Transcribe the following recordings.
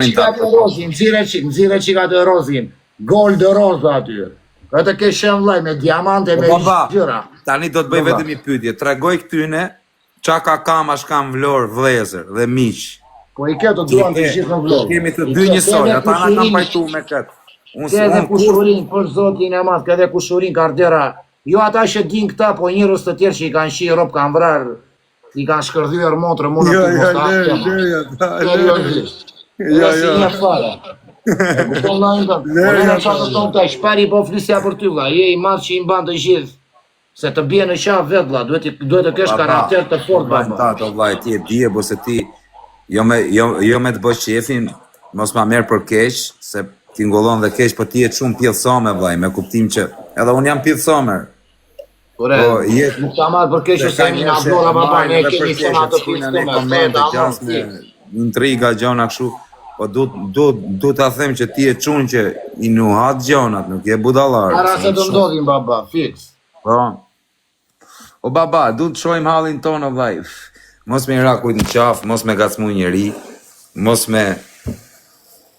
Qika të rozin, nëzire qika të rozin, gold të roza aty. Këtë ke shenë vlaj me diamante, me gjyra. Tani do të bëj vetëm i pyetje. Tregoj këtyne qa ka kamash kam vlorë vlezër dhe miq. Po i këtë duan të gjithë në vlorë. Kemi të dy njësoj, ata na kam pajtu me këtë. Këdhe kushurin, për zotin e madh, këdhe kushurin kardera. Jo ata që din këta, po njërës të tjerë që i kanë shi ropë kanë vrarë, i kanë shkërdhyer motrë, mundë të mostakë. Jo, një fare. E kupton lajnë të. Në që të tonë të shpari po flisja për ty, vla. Je i madhë që i mban të gjithë. Se të bje në qafë vetë, vla. Duhet të kesh karakter të fort, baba. Tato, vla, ti e dje, bo se ti, jo me të bësh qefin, mos ma merë për kesh, se ti ngollon dhe kesh, për ti e shumë pjellësome, vla, me kuptim që, edhe unë jam pjellësomer. Pore, nuk ta marrë për kesh, se mi nga blora, baba, ne kemi qëna të pjellësome. Intriga, gjona, këshu. Po du të them që ti e qunë që i nuhat gjonat, nuk je budalar. Para se të ndodhin, baba, fix. Po. O baba, du të shojmë halin tonë, o vlaj. Mos me i rakujt në qafë, mos me gacmu njeri, mos me...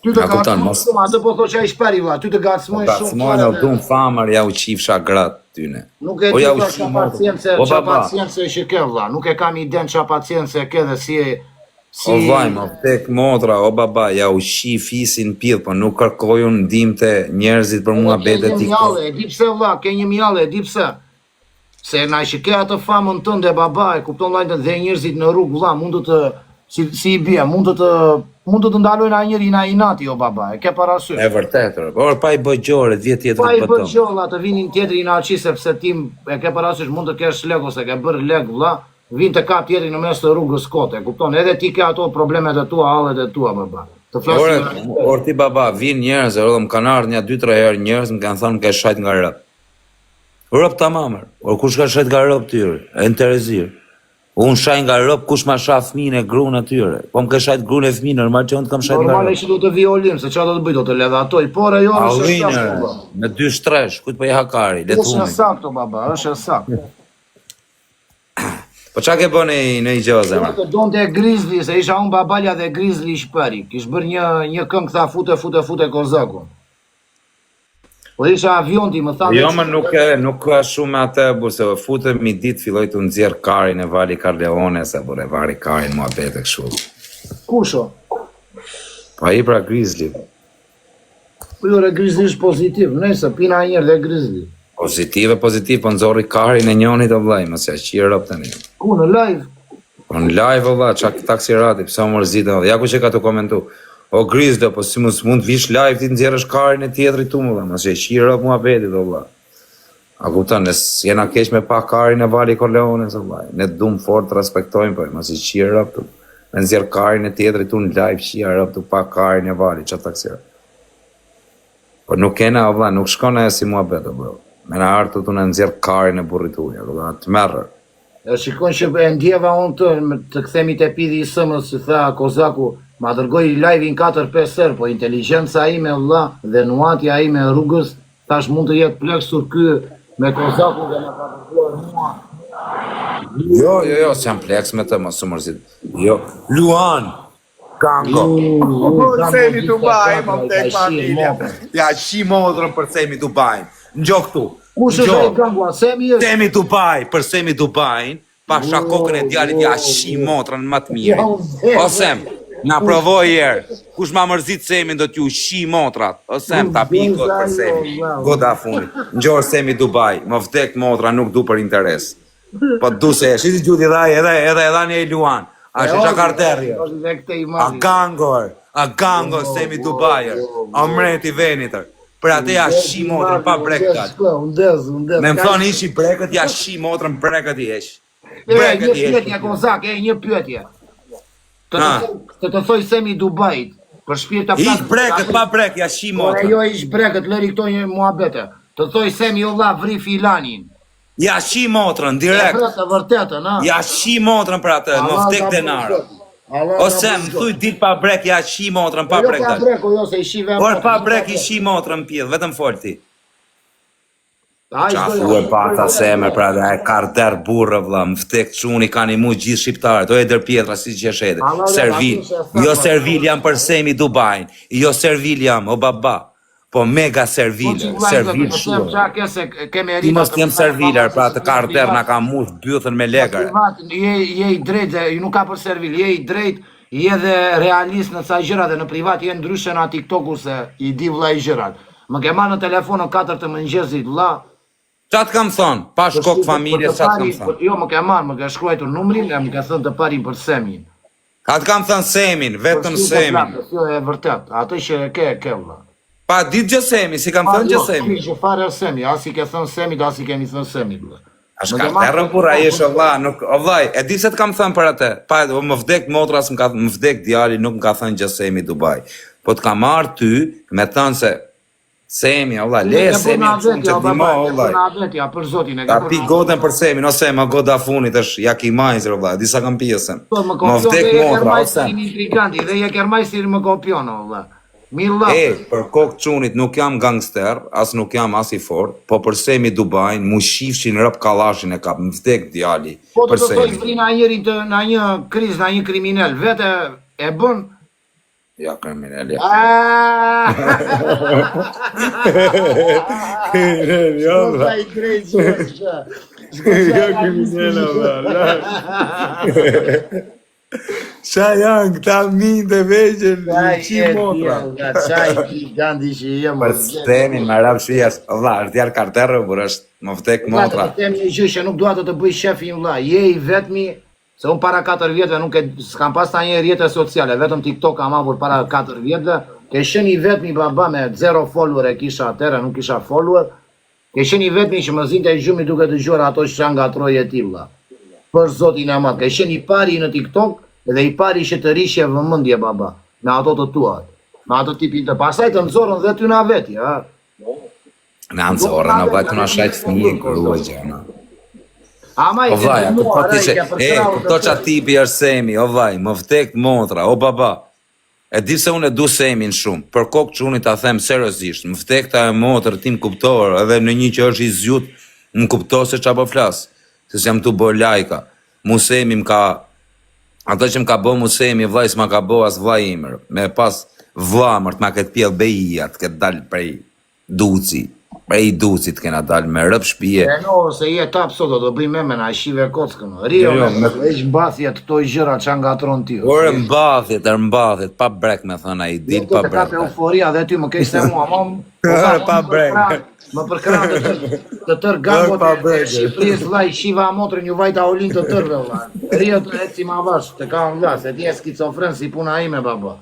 Ty të gacmojnë shumë, atë po tho që a i shperi, vla, ty të gacmojnë shumë. Gacmojnë, o du në famër, ja u qifsha gratë tyne. Nuk e ti qa pacience që ke, vla, nuk e kam iden qa pacience ke dhe si e... O vajmë, o tek motra, o baba, ja u shi fisin pidh, po nuk kërkojun ndim të njerëzit për mua bete ti këtë. E di pse vla, ke një mjale, e di pse. Se na që ke atë famën tënde, baba, e kupton lajnë dhe njerëzit në rrugë, vla, mund të, si i bje, mund të ndalojnë a njëri na inati, o baba, e ke parasysh. E vërtetër, por pa i bëgjore, vjet tjetër të bëtëm. Pa i bëgjore, të vinin tjetëri na qi, sepse tim, e ke parasysh, mund të kesh leg, ose ke bërë leg, vla, vinë të kap tjetëri në mes të rrugës kote, kupton, edhe ti ke ato problemet e tua, hallet e tua, baba. Or ti baba, vinë njerëz, më kanë ardhur një 2-3 herë njerëz, më kanë thënë më ke shajt nga rrëp. Rrëp tamamër, or kush ka shajt nga rrëp tyre, e në Terezir. Unë shaj nga rrëp, kush ma shaf fëmijën e gruan atyre. Po më ke shajt gruan e fëmijën, normal që unë të kam shajt nga rrëp. Normal që do të vi olim, se çfarë do të bëj, do të lëvatoj, por ajo është saktë. Me 2 shtresh, kujt po i hakari, le thumi. Është saktë, baba, është saktë. Po qa ke bënë në i gjozë, ma? Të donë të Grizzly, se isha unë babalja dhe Grizzly i shpëri. Kish bërë një këngë tha fute kozaku. Po isha avion ti më tha... Jo, më nuk ka shumë atë, burse fute mi ditë filloj të nëzjerë karin e Vali Carleone, se bure vari karin mua bete këshu. Kusho? Pa i pra Grizzly. Po jore Grizzly është pozitiv, nëjse pina njerë dhe Grizzly. Pozitiv, po nëzori karin e njonit o vlaj, mësja qirë rëp të një. Ku në live? Po në live o vlaj, qak taksirati, pësa më rëzita, ja ku që ka të komentu. O Grizzly, po si mund vish live ti nëzjerësh karin e tjetëri tu më dhe, mësja qirë rëp mua betit o vlaj. A kuptan, nes jena kesh me pa karin e Vali Corleone o vlaj, ne dumë fort të respektojmë, po mësja qirë rëp tu. Me nëzjerë karin e tjetëri tu në live, qirë rëp tu pa karin e Vali, qak taksirati. Po nuk kena o vlaj, nuk shkona e si mua betit o bro. Me në artë të në nëzjerë karin e burrit uja, të merër. E shikon që e ndjeva unë të këthemi të pidi i sëmës, si tha Kozaku, ma dërgoj live-in 4-5 herë, po inteligenca ime vlla dhe nuatja ime rrugës, tash mund të jetë pleksur ky me Kozaku dhe me ka dërguar mua. Jo, s'jam pleks me të, mos së mërzit. Jo, Luan! Gango! Përsemi të bajmë, më tek familja. Ja, shi modrën përsemi të bajmë. Në gjo këtu. Kush është e gangua? Semi është? Semi të bajnë, për Semi të bajnë, pa shakokën e djalit ja shi motrën më të mirë. O Sem, na provoj jerë. Kush ma mërzit Semi do t'ju shi motrat. O Sem, ta pi god për Semi. God a funit. Në gjorë Semi të bajnë, më vdek motra nuk du për interes. Po du se e, shiti gjuti dhaj edhe një e Luan. A shi qakarterje. A gangor Semi të bajër. A mreti venitër. Për atë ja shi motrën pa brekët. Me më thonë ishi brekët, ja shi motrën brekët i esh. Një pyetje, Kozak, një pyetje. Të thoj Semi Dubajt, për shpirta... Ish brekët, pa brekët, ja shi motrën. Jo ish brekët, lëri këto një muhabete. Të thoj Semi Allah vri filanin. Ja shi motrën, direkt. Vërtetën, ha? Ja shi motrën për atë, më vdek denarë. Ose më thuj dit pa brek, ja shi motrën pa brek. Jo pa brek, jo se i shi vemë. Por pa brek i shi motrën pjedh, vetëm folti. Qa thue pata semër, pra dhe e karter burrë, vlla, më vdek çuni kanë imu gjithë shqiptarët, o e dër pjetra, si që shete, Servil, jo Servil jam për Semi Dubajn, jo Servil jam, o baba, po mega Servil, Servil shumë. Ti mos jem Serviler, pra të karter na ka mush bythën me legër. Je i drejt, nuk ka për Servil, je i drejt, je dhe realist në ca gjëra dhe në privat je ndryshe në TikToku se i di vlla i gjërat. Më ke marrë në telefon në 4 të mëngjesit, vlla. Qa të kam thonë? Pa shkok familje, qa të kam thonë? Jo, më ke marrë, më ke shkruajtur numrin, e më ke thënë të parin për Semin. A të kam thënë Semin, vetëm Semin. Jo, e vërtet, atë që ke vlla. Pa ditë gjë Semi, si kam thënë gjë Semi. Jo, fare Semi, as i ke thënë Semi, as i kemi thënë Semi, vlla. A shkarterën pura ishë, o vlaj, e di se të kam thënë për atë, pa më vdek motras, më vdek djali, nuk më ka thënë gjë Semi Dubai. Po të kam marrë ty, me thënë se Semi, Allah, le Semi që t'dimo, Allah. Ta pi godën për Semi, no Semi, ma goda funit është jak i majzër, Allah, disa kam pjesën. Më vdek motra, o Semi. Dhe je kermajsir më kopion, Allah. Për kokë çunit nuk jam gangster, as nuk jam as i fort, po për Semi Dubajn, mu shifshin rëp kalashin e kap, më vdek djali. Po të të thoi vri në një kriz, në një kriminel, vete e bën. Ja, kriminel, ja. Kriminel, ja, vla. Ja, kriminel, vla. Qa janë këta minë të veqen qi motra. Qaj gigandi që jemë. Për Semi, më rap shijas, vla, është djarë karterë, për është më vdek motra. Vla, të tem një gjë që nuk duat të bëj shefin, vla, je i vetmi. Se unë para 4 vjetëve nuk s'kam pas ta një rjetët sociale, vetëm TikTok kam avur para 4 vjetëve, ke shën i vetëmi baba me 0 follower e kisha atëre, nuk kisha follower, ke shën i vetëmi që më zinte e gjumi duke të gjore ato që nga troje ti vlla. Për zotin e madh, ke shën i pari në TikTok edhe i pari që të rishje vëmendje baba, me ato të tuat, me ato tipin të pasaj të nëzorën dhe ty na veti, ha? Në nëzorën, në vajtë në shajtë fëmijë, kërë gjana. O vaj, këto qa tipi është Semi, o vaj, më vdek motra, o baba. E di se unë e du Semin shumë, për kokë që unë i ta them seriosisht, më vdek ta e motrë tim kuptor, edhe në një që është i zjut, më kuptor se qa po flasë, se jam tu bo lajka. Mu Semi më ka, ato që më ka bo mu Semi, vlaj s'ma ka bo as vlaj imër, me pas vlamër të ma këtë pjellë bejia, të këtë dalë prej duci. Prej ducit kena dalë me rëp shpije. E no, se je tap sot, do bëj me na shive kockën. Rio, me veç mbathjet këto i gjëra që nga tronë tjo. Ore mbathjet, pa brek me thëna i dil, pa brek. Ka të euforia dhe ty më kej se mua, Ore pa brek. Më përkran të tërë gangot e Shqipëris, vlaj, shiva motrën ju vajta olin të tërve, vlaj. Rio të eci ma vash, të ka më vla, se ti e skicofren si puna ime, baba.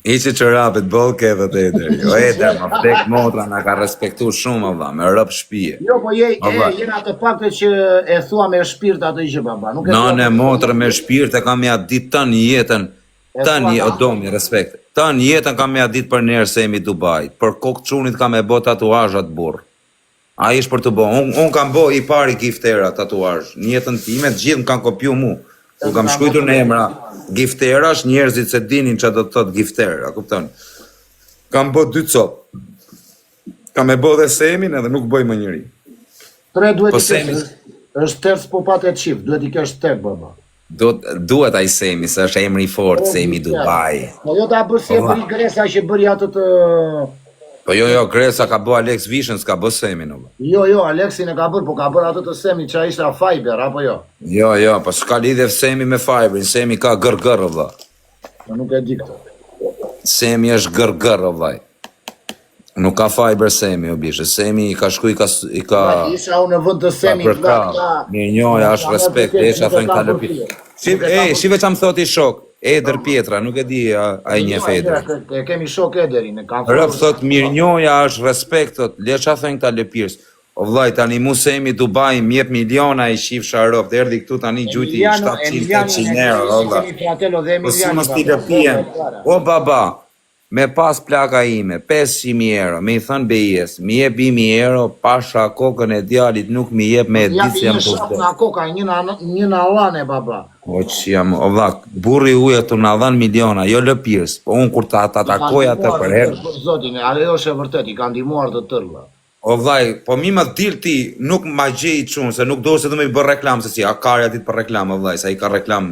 Iqe që rapit bolke dhe të ederi, o eder, më vdek motra, nga ka respektu shumë, vla, me rëp shpije. Jo, po jena të pakte që e thua me shpirt atë gjë, baba. Në motra me shpirt e kam ja dit të një jetën, të një, o domi, respekt, të një jetën kam ja dit për njerë Semi Dubai, për kokë qunit kam e bo tatuajat burë. A ish për të bo, unë kam bo i pari giftera tatuaj, një jetën time, gjithë më kanë kopju mu. U kam shkujtur në emra gifterash, njerëzit se dinin që do të thot giftera, kupton. Kam bo 2 copë. Kam e bo dhe Semin edhe nuk boj më njëri. 3 duhet i kesh, është tërës po patë e qip, duhet i kesh tek, baba. Duhet ai Semi, se është emri i fort, Semi Dubai. Po jo ta bërë si e bëri Gresa që bëri atë të... Po jo, Gresa ka bë Alex Vision, s'ka bë Semi në bë. Jo, Alexin e ka bërë, po ka bërë atë të Semi që a ishte a Fiber, apo jo? Jo, po s'ka lidhje Semi me Fiberin, Semi ka gërgër, vëlla. Po nuk e di këto. Semi është gërgër, vëllaj. Nuk ka Fiber Semi, o bishë, Semi i ka shku i ka... Isha unë në vënd të Semi... Mirë njoja, është respekt, e që a thënë ka lëpi. Shive që më thot i shok, Eder Pietra, nuk e di a i një Eder. E kemi shok Ederin. Rëp thot, mirë njoja është respekt, thot, le që a thënë ka lëpirës. O vlaj, tani mu Semi Dubai, mjep miliona i shif sharop, dhe erdi këtu tani gjujti 700-800 euro, o si më sti lëpien, o baba, me pas plaka ime, 500.000 euro, me i thënë BIS, mi jep 1.000 euro, pasha kokën e djalit, nuk mi jep me ditë jam të vdek. Nga koka, një në alane, baba. O që jam, o vlak, burri uja të në dhanë miliona, jo lëpirës, po unë kur ta takoj atë për herë. Zotin, ale jo shë vërtet, i ka ndimuar të tërla. O vllai, po mi më dil ti, nuk ma gjej çun, se nuk do se do me i bë reklam se si, a kari atit për reklam, o vllai, sa i ka reklam,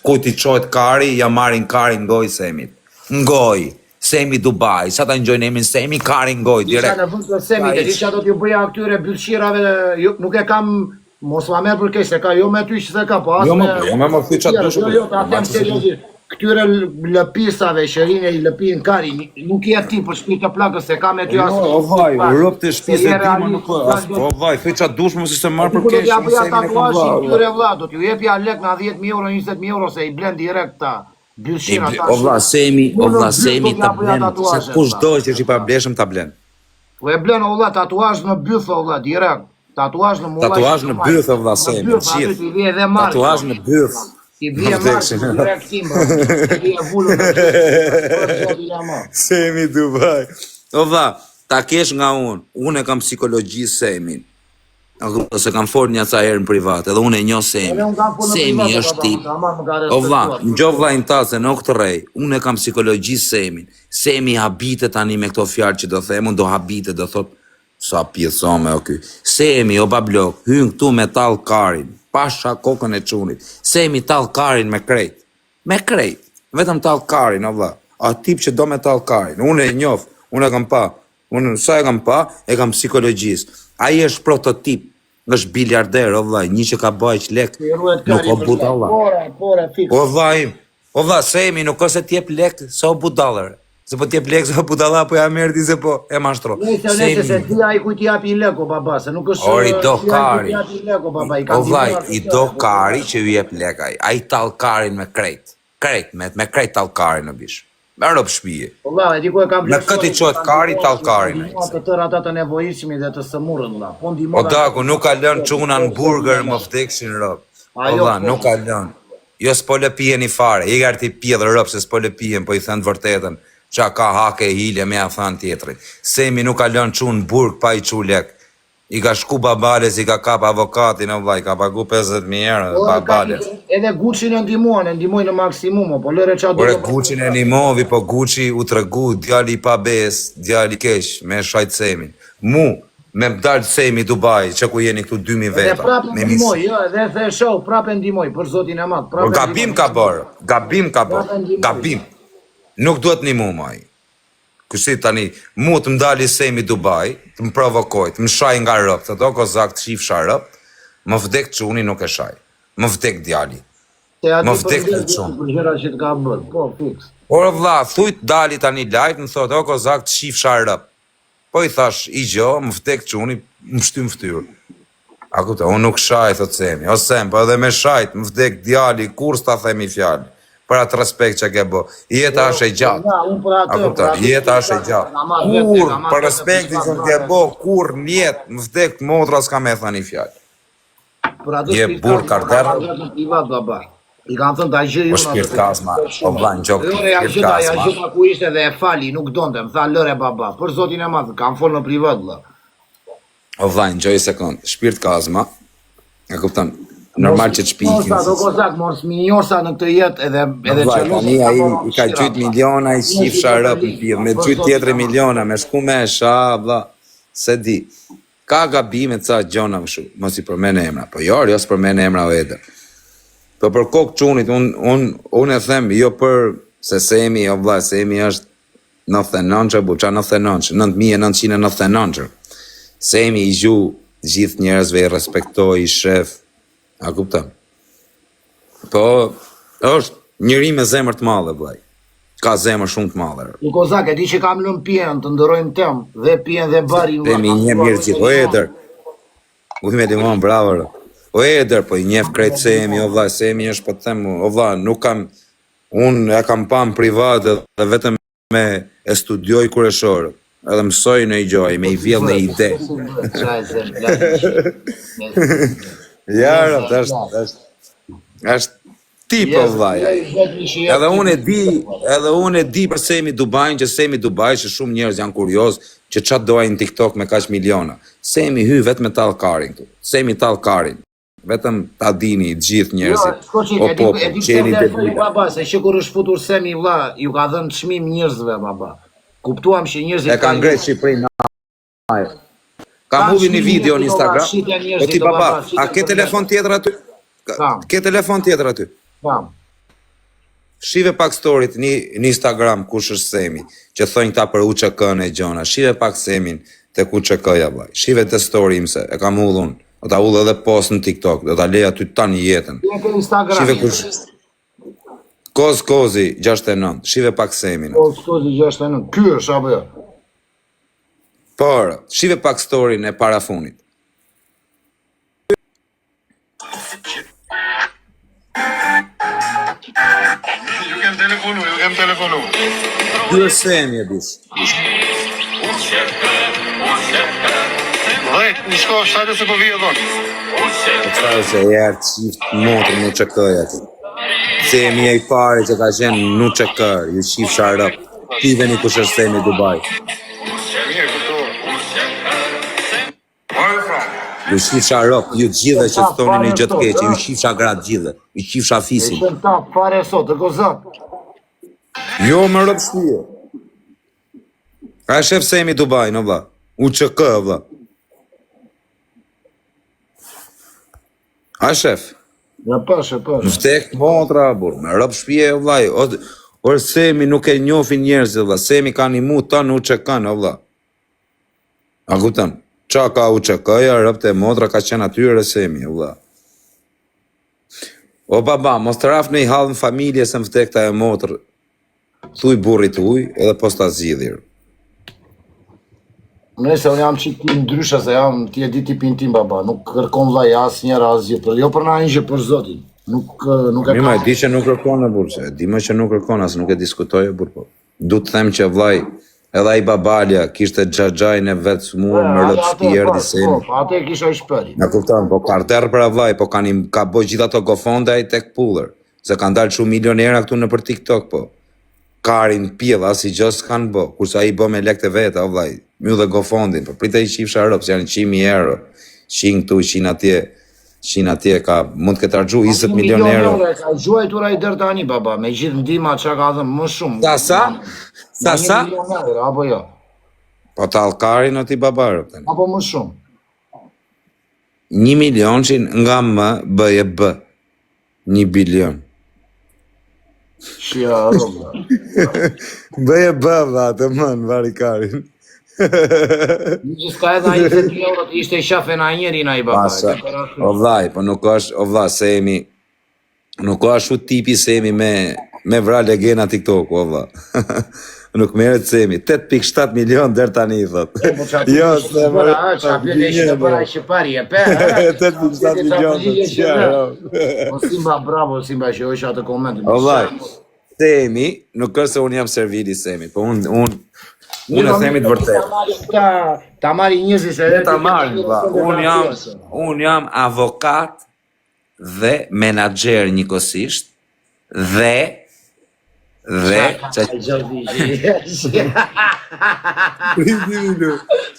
ku ti çohet kari, ja marrin kari ngoj Semit. Ngoj, Semi Dubai, sa ta ngjojnë emrin Semi kari ngoj Isha direkt. në vend të Semit, e disha do t'ju bëja këtyre byllshirave, nuk e kam, mos ma merr për keq, se ka jo me ty që se ka, po as Jo më thuj çat dush. Jo, ta them seriozisht. Këtyre lëpisave, shërinë i lëpin kari, nuk je ti për shtëpi të plakës, se ka me ty as. O vllai, rob të shtëpisë e ti më nuk o vllai, thuj çat dush mos ishte marr për keq, Do t'ja Semi e kam tatuazhin vllai. këtyre vlla, do t'ju jepja lek na 10.000 euro, 20.000 euro, se i blen direkt ta. Byllshira ta. O vlla, Semi ta blen, se kush do që është i pableshëm ta blen. Po e blen o vlla tatuazh në byth o vlla, direkt. Tatuazh në mullaj. Tatuazh në byth o vlla Semi, gjithë. Tatuazh në byth. I bie marrë direkt timbra. I bie vulur. Semi Dubai. O vlla, ta kesh nga unë e kam psikologji Semin. Se kam folë një ca herë në privat, edhe unë e njoh Semin. Semi është tip. O vlla, ngjo vllajin ta se në këtë rrej, unë e kam psikologji Semin. Semi habitet tani me këto fjalë që do them, unë do habitet, do thot sa pjeso me o ky. Semi o bablok, hyn këtu me tall karin. Pasha kokën e çunit. Semi tall karin me krejt. Me krejt. Vetëm tall karin, o vlla. A tip që do me tall karin. Unë e njoh, unë e kam pa. Unë sa e kam pa, e kam psikologjisë. Ai është prototip. Është biliarder, o vllai, një që ka bajq lek. Nuk o budalla. O vllai, o vlla, Semi nuk është se t'jep lek, se o budallër. Se po t'jep lek, se o budalla, po ja merr ti se po e mashtro. Nëse se ti ai ku t'i japi lek o baba, se nuk është. Ori do kari. O vllai, i do kari që ju jep lek ai. Ai tall karin me krejt. Krejt, me krejt tall karin në bish. Me rob shpije. Po vlla, e di ku e kam. Me këtë i çohet kari tall karin. Të tërë ata të nevojshmi dhe të sëmurën vlla. Po ndihmon. O daku, nuk ka lënë çuna në burger më vdeksin rob. O vlla, nuk ka lënë. Jo s'po lë pijen i fare. I garti pjedh rob se s'po lë pijen, po i thën të vërtetën. Qa ka hake e hile me a than tjetrit. Semi nuk ka lënë çun burg pa i çu lek. I ka shku babales, i ka kap avokatin, o vllai, ka pagu 50.000 euro babales. Edhe Gucci-n e ndihmoi në maksimum, po lëre çfarë do. Ore Gucci-n e ndihmovi, po Gucci u tregu djali i pa bes, djali i keq, me shajt Semin. Mu, me mdal Semi Dubai, që ku jeni këtu 2000 veta. Edhe prapë ndihmoi, jo, edhe the show, prapë ndihmoi, për zotin e madh, prapë. Gabim ka bërë, gabim. Nuk duhet një mu maj. Kushti tani, mu të mdali Semi Dubai, të më provokoj, të më shaj nga rëp, të do kozak të shifsha rëp, më vdek çuni nuk e shaj. Më vdek djali. Më vdek të çun. Por vlla, thuj të dali tani live, më thot, o kozak të shifsha rëp. Po i thash, i gjo, më vdek çuni, më shtym ftyrë. A kupta, unë nuk shaj, thot Semi. O Sem, po edhe me shajt, më vdek djali, kur s'ta themi fjalë. Për atë respekt që ke bo. Jeta është e gjatë. A kupton, jeta është e gjatë. Kur, për respektin që ke bo, kur njetë, më vdek motra s'ka me thani fjallë. Je burr karder. I kanë thënë ta gjej unë. Po shpirt kazma, o vlan gjok, shpirt kazma. Ja gjitha ku ishte dhe e fali, nuk donte, më tha lëre baba, për zotin e madh, kam folë në privat vëlla. O vlan, gjoj sekond, shpirt kazma. E kupton? Normal që të shpikin. Do kozak, mos minjosa në këtë jetë edhe tani ai i ka gjyt miliona, i shifsha rëp në pjedh, me gjyt tjetër miliona, me shku me sha, vlla, se di. Ka gabime ca gjona më shumë, mos i përmene emra, po jo s'përmene emra o eder. Po për kokë çunit, unë e them, jo për se Semi, o vlla, Semi është 99, bu qa 99, 9999. Semi i gju gjithë njerëzve, i respektoj, i shef. A kupton? Po, është njëri me zemër të madhe, vllai. Ka zemër shumë të madhe. U kozak, e di që kam lënë pijen, të ndërojmë tem, dhe pijen dhe barin. Temi një mirë gjithë, o eder. U me limon, bravo. O eder, po i njef krejt Semi, o vlla, Semi është po të them, o vlla, nuk kam, unë e kam pa në privat dhe vetëm me e studioj kureshorë. Edhe mësoj në i gjoj, me i vjell në ide. Ja, është tip o vllai. Edhe unë e di për Semi Dubai, që Semi Dubai që shumë njerëz janë kurioz që çat dojnë në TikTok me kaq miliona. Semi hy vetëm me tall karin këtu. Semi tall karin. Vetëm ta dini gjithë njerëzit. O po, qeni te baba, se që kur është futur Semi vlla, ju ka dhënë çmim njerëzve baba. Kuptuam që njerëzit e kanë ngretë Shqipërinë. Kam Kanë hulli një shkrimin video në e Instagram. shitja Po njerëzit ti do baba, baba, a shitja ke për telefon tjetër aty? Kam. Ke telefon tjetër aty? Kam. Shive pak storit në Instagram kush është Semi, që thonjë këta për UÇK-n e gjona. Shive pak Semin te UÇK-ja vllai. Shive te story imse, e kam hullun. Do ta hull edhe post në TikTok, do ta lej aty tani jetën. Ti ke Instagram. Shive kush Kozi 69. Shive pak Semin. Po skozi 69. Ky është apo jo? Por, shive pak storin e parafunit. Ju kem telefonu. Ky është Semi e bish. Dhe, një shko, shtate se po vijë dhënë. Po çfarë se erë qift motrë në UÇK-ja ti. Semi e I pari që ka qenë në UÇK, ju shif sharëp. Ti veni kush është Semi Dubai. Mirë, kuptova. Where from? Ju shifsha rop, ju gjithë që thoni një gjë të keqe, ju shifsha gratë gjithë, ju shifsha E fisin. shem ta fare sot, e kozak. Jo më rëp shpije. Ka e shef Semi Dubai, në vla. UÇK, vla. A shef? Ja pash, e pash. Në vtek motra, bur, me rëp shpije, vla. Or Semi nuk e njofin njerëzit, vla. Semi ka një mu të në UÇK, në vla. A kupton? Qa ka UÇK-ja, rëpte e motra ka qenë atyre Semi, vla. O baba, mos të raf në I halë në familje se më vtekta e motrë. Thuj burrit uj, edhe pos ta zgjidhir. Nëse unë jam qikë ndryshe se jam ti e di tipin tim baba, nuk kërkon vllai asnjëra asgjë, për jo për na një për zotin. Nuk e Mirë, ma, e kam. di që nuk kërkon e burë, që e di më që nuk kërkon, asë nuk e diskutoj e burë, po. Du të them që vllai, edhe ai babalja, kishte xhaxhajin e vetë smuar me rëtë shpi erdi Semi. Po, atë e kisha I shpëri. Na kupton, po ka derë për vllai, po ka boj gjitha ato gofonde ai tek puller, se kanë dalë shumë milionera këtu në për TikTok, po. Karin pjella si gjë s'kan bë, kurse ai bë me lekë të veta, o vllai, mbyll dhe gofondin, po pritet I qifsha rëp, se janë 100.000 euro, 100 këtu, 100 atje, ka mund të ketë harxhu 20 milion euro. Ka gjuajtur ai deri tani baba, me gjithë ndihma çka ka dhënë më shumë. Sa? Ma 1 milion euro, apo jo? Po tallkarin o ti babarë, tani. Apo më shumë. 1 milionçin nga më bëje bë. 1 bilion. Shia rroba. Bëje bë, vlla, të mën, vari karin. Një s'ka edhe ai 20 euro të ishte shafe na njëri na I baba. Pasha, o vllai, po nuk është, o vlla, Semi, nuk ka ashtu tipi Semi me vra legena TikTok, o vlla. Nuk merret Semi, 8.7 milion deri tani, thot. Jo, se më Shqipari e pe. 8.7 milion. Po Simba, bravo Simba që është atë koment. O vllai, Semi, nuk është se unë jam servili Semi, po unë e themi të vërtet. Ta marri njerëzit se Ta marrin, vlla. Unë jam avokat dhe menaxher njëkohësisht dhe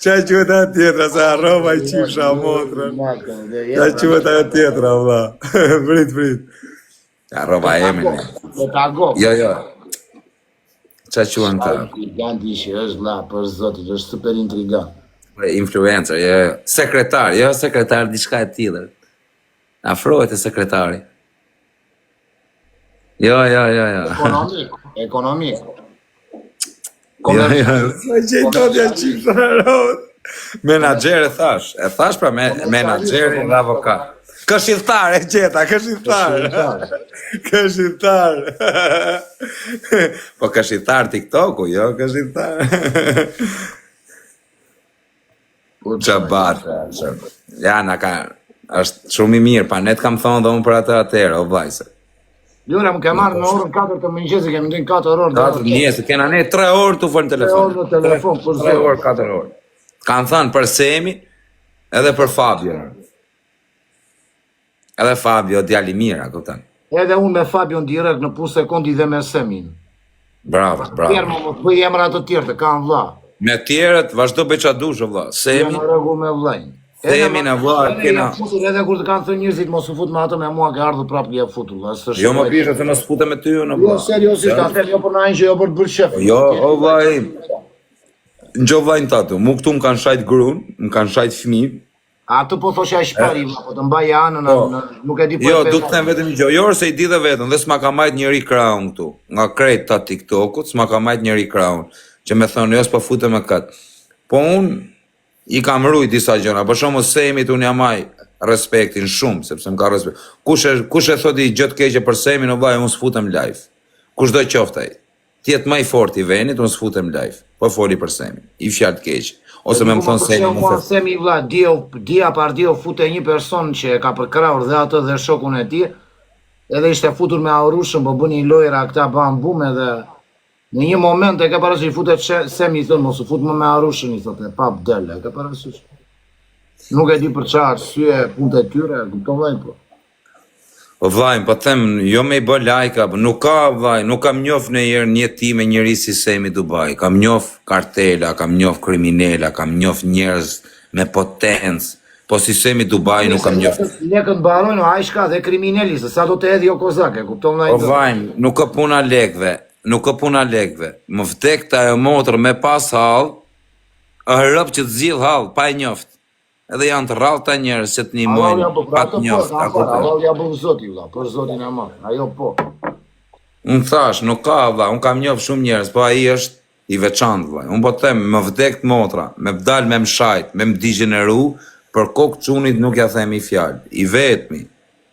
qa qëhet atë tjetra, se arrova I qifsha motrën. Qa qëhet atë tjetra, vlla. Prit. Arrova emin. Jo. Qa qëhen ta? Intriganti që është vlla, për zotit, është super intrigant. Influencer, jo. Sekretar, diçka e tillër. Afrohet e sekretari. Jo. Ekonomik. Sa gjejtotja qifsha rrot. Menaxher e thash pra menaxher dhe avokat. Këshilltar e gjeta, këshilltar. Po këshilltar TikToku, jo këshilltar. Çabat. Ja, është shumë I mirë, pa ne të kam thonë dhe unë për atë atëherë, o vllajse. Jura, më ke marrë në orën 4 të mëngjesit, kemi ndin 4 orë. 4 njësë, kena ne 3 orë të folë në telefon. 3 orë në telefon, për 3 orë, 4 orë. Kanë thënë për Semi edhe për Fabio. Edhe Fabio, djali mirë, a kupton. Edhe unë me Fabion direkt në pus sekundi dhe me Semin. Bravo. Tjerë më bëj emra të tjerë të kanë vlla. Me tjerët, vazhdo bëj qa dush, o vlla. Semi, Janë rregull me vllajin. Semi në vlla, kena. Edhe kur të kanë thënë njerëzit mos u fut me ato me mua ka ardhur prapë ja futur. Jo më pishe se mos fute me ty, në Jo, vlla. seriozisht, ta them jo për na që jo për të bërë shef. Jo, o vlla im. Në gjo vllajnë tatu, mu këtu më kanë shajt grun, më kanë shajt fëmijë. Atë po thosha e shpari, po të mbaj anën, nuk e di po Jo, du të them vetëm një gjë. Jo, se i di dhe vetëm, dhe s'ma ka majt njëri kraun këtu. Nga krejt ta TikTokut, s'ma ka majt njëri kraun. Që me thonë, jo s'po fute me katë. Po unë i kam rujt disa gjëna, për shumë Semit unë jam maj respektin shumë, sepse më ka respekt. Kush e thot i gjët keqe për Semin, o vaj, unë s'futem live. Kush do qoftaj. Tjetë më i fort i venit, unë s'futem live. Po foli për Semin, i fjalë të keqe. Ose me më thonë Semi më fërë. Semi vla, dia par dia fute një person që e ka përkraur dhe atë dhe shokun e ti, edhe ishte futur me Aurushën, po bëni lojra këta bambume dhe në një moment e ka parasysh i futet Semi i thonë, mos u fut më me Aurushën, i thotë, pa bdele, e ka parasysh. Nuk e di për çfarë arsye punët e tyre, kupton vllai po. Po vllajnë, po them, jo me i bë lajka, nuk ka vllaj, nuk kam njof në herë një jetim me njëri si Semi Dubai. Kam njof kartela, kam njof kriminela, kam njof njerëz me potencë. Po si Semi Dubai nuk kam njof. Lekët mbarojnë, ai shka dhe kriminali, se sa do të hedhë jo kozake, kupton vllai. Po vllajnë, nuk ka puna lekëve, nuk ka puna lekëve. Më vdek ta e motrë me pas hall, rëp që të zgjidh hall, pa e njoft. Edhe janë të rrallta njerëz që të ndihmojnë pa të njoftë. Allah ja bën zoti vlla, për zotin e madh. Ajo po. Unë thash, nuk ka vlla, unë kam njoh shumë njerëz, po ai është i veçantë vlla. Unë po them, më vdek të motra, me vdal me mshajt, me mdigjeneru, për kokë çunit nuk ja themi fjalë. I vetmi.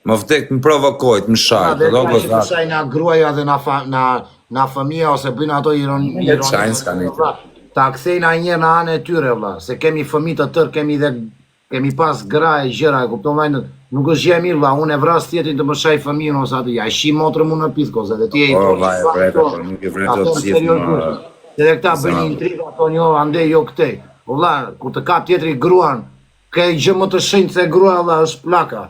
Më vdek më provokojt, më shajt, do të thotë na gruaja dhe na fëmia ose bëjnë ato ironi. Ta kthejna një në anë e tyre vlla, se kemi fëmijë të tërë, kemi pas gra e gjëra, e kupton vllai, nuk është gjë e mirë vlla, unë e vras tjetrin të më shaj fëmijën ose atë, ja e shi motrën unë në piskos, edhe ti e i thon. Po vllai, nuk e vret të gjithë. Edhe këta bëjnë intrigë, thonë jo, ande jo këtej. Po vlla, kur të kap tjetri gruan, ke gjë më të shenjtë se gruaja vlla, është plaka.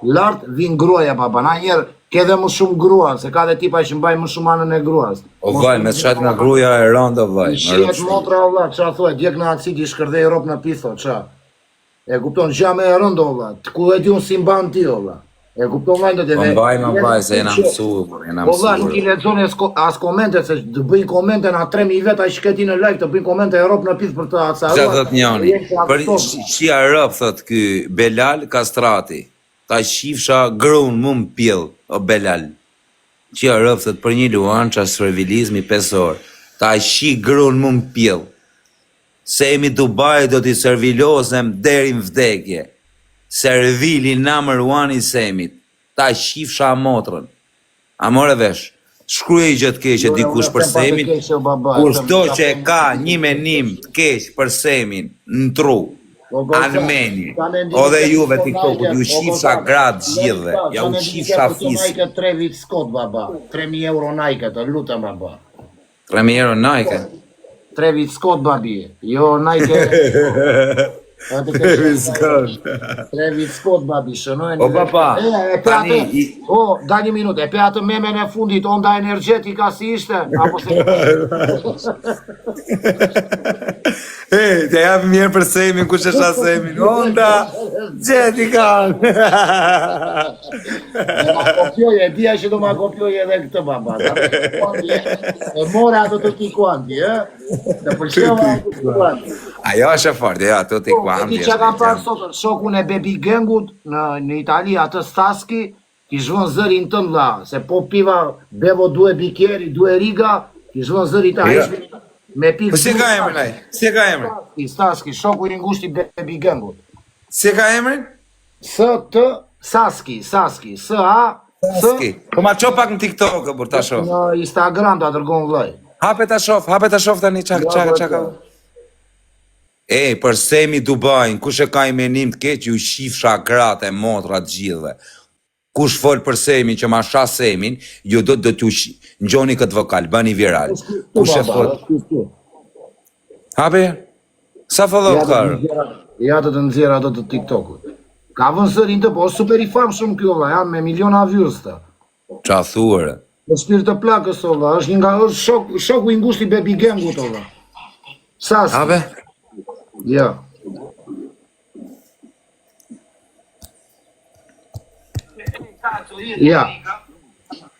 Lart vin gruaja baba, na njerë ke dhe më shumë grua, se ka dhe tipa që mbaj më shumë anën e gruas. O vllai, me çat nga gruaja e rënda vllai. Shihet motra vlla, çfarë thua, djeg në acid i shkërdhej rop në pitho, ç'a. E kupton, gjë më e rëndë vlla. Ku e di unë si mban ti vlla. E kupton vllai do të ve. Po mbaj, se jena mësuar, jena mësuar. Po vlla, nuk i lexoni as komente, se të bëjnë komente na 3000 vet ai shketi në live të bëjnë komente e rop në pith për të acaruar. Çfarë thot njëri? Për çia rop thot ky Belal Kastrati. Ta shifsha grun më m'pjell, o Belal. Që rëftët për një luanqa sërvilizmi 5 orë. Ta shi grun më m'pjell. Semi Dubai do t'i servilosem deri në vdekje. Servili number 1 i Semit. Ta shifsha motrën. A more vesh, shkruje i gjëtë keqe dikush për Semin, kur shto që e ka një menim të keq për Semin në tru. Armeni, o dhe juve TikTokut, ju shifsha gratë gjithve, ja u shifsha fisë. Nike 3 vit skot, baba, 3.000 euro Nike, të lutem, baba. 3.000 euro Nike? 3 vit skot, babi, jo Nike... 3 vit skot. 3 vit skot, babi, shënojnë... O papa, tani... O, da një minut, e pe atë meme në fundit, onda energetika si ishte, apo se... Te japë mirë për Semin, kush e sha Semin, onda, gjeti kanë. E ma kopjoj, e dhja që do ma kopjoj edhe këtë baba. E mora ato të t'i kuanti, e? Të përsheva ato t'i kuanti. Ajo është e fort, ja, ato t'i kuanti. E ti që kam parë sot, shokun e Baby Gangut në Itali, atë Staski, ki zhvën zërin të mla, se po piva bevo 2 bikjeri, 2 riga, ki zhvën zërin të ishmi. Po si ka emrin ai? Si ka emrin? Staski, shoku i ngushti Baby Gangut. Si ka emrin? Saski, S-A-S-A. Po ma qo pak në TikTok, për ta shof. Në Instagram ta dërgon vllai. Hape ta shof tani çaka. Për Semi Dubai, kush e ka i menim të keq, ju shifsha gratë e motra të gjithve. Kush fol për Semin që ma sha Semin, ju do t'ju ngjoni këtë vokal, bani viral. Kush e fol? Hape? Sa follow ka? Ja të nxjerr ato të TikTokut. Ka vënë zërin të po, super i famshëm kjo valla, jam me miliona views të. Qa thuare? Në shpirt të plakës valla, është një nga shoku i ngushtë i Baby Gangut valla. Saski. Hape? Ja. Ja.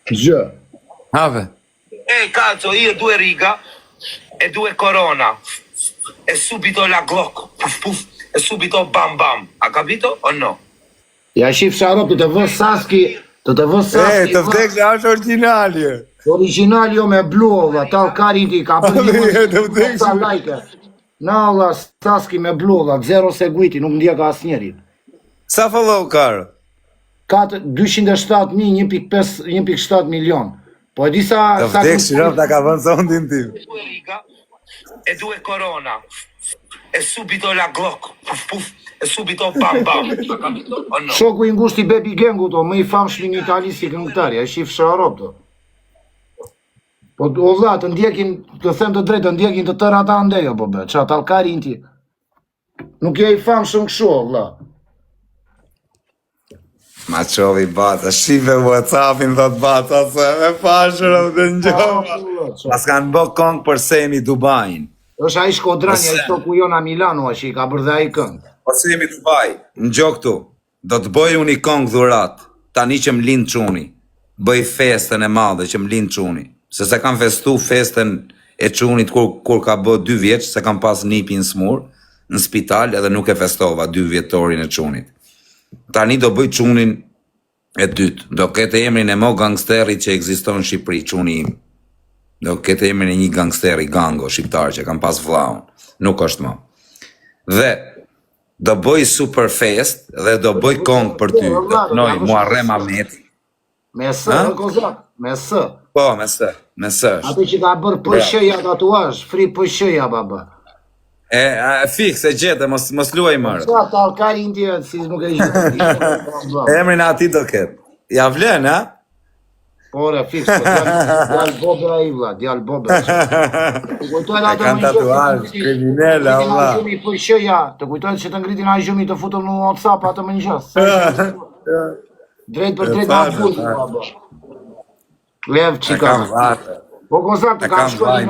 Gjë. Hape? Cazzo, io 2 riga e 2 corona. e subito la Glock, puf puf, e subito bam bam. Ha capito o no? Ja shif Sharop, të vë Saski, të vë Saski. të vdekse është originali. Original jo me blu, olla, talkari ti ka për të vdekse. like. Na, olla, Saski me blu, olla, zero seguiti, nuk ndjeka asnjeri. Sa follow kar? 207.000, 1.7 milion. Po e di sa... Të vdekse, Sharop, ta ka vënë sondin tim. E due corona, e subito la Glock, puf puf, e subito bam bam. Ha capito o no? Shoku i ngushti Baby Gangu to, më i famshmi në Itali si këngëtar, ai shif Sharop to. Po o vlla, të ndjekin, të them të drejtë, të ndjekin të tërë ata andej apo be, çfarë tallkarin ti. Nuk je i famshëm kështu o vlla. Ma qovi bata, shive WhatsAppin thot bata, se me fashër dhe njova. Pas kanë bë kong për Semi Dubajin. Është ai Shkodrani, ai shoku jona Milano, që i ka bërë dhe ai këngë. Po Semi Dubaj, në gjë këtu, do të bëj unë i kong dhurat, tani që më lind çuni, bëj festën e madhe që më lind çuni, se se kam festu festën e çunit kur ka bë 2 vjeç, se kam pas nipin smur, në spital edhe nuk e festova 2 vjetorin e çunit. Tani do bëj çunin e dytë, do ketë emrin e mo gangsterit që ekziston në Shqipëri, çuni im. Do ketë emrin e një gangsteri, gango, shqiptar që kam pas vllaun, nuk është më. Dhe do bëj super fest dhe do bëj kong për ty. Do pënoj Muharrem Ahmeti. Me së, kozak, me së. Po, me së është. Atë që ka bërë PSH-ja tatuazh, free PSH-ja baba. Fiks, e gjete, mos luaj mërë. Sa tallkari indje, si nuk e gjithë. Emrin ati do ketë. Ja vlen, ha? Pore, fiks, djal bobe a i vla, djal bobe. E kanë tatuazh, kriminele, Allah. Të kujtojnë që të ngritin a gjumi të futëm në WhatsApp atë më njës. Drejt për drejt a futë, baba. Lev që ka. E kam vate. Po kozak të ka shkojnë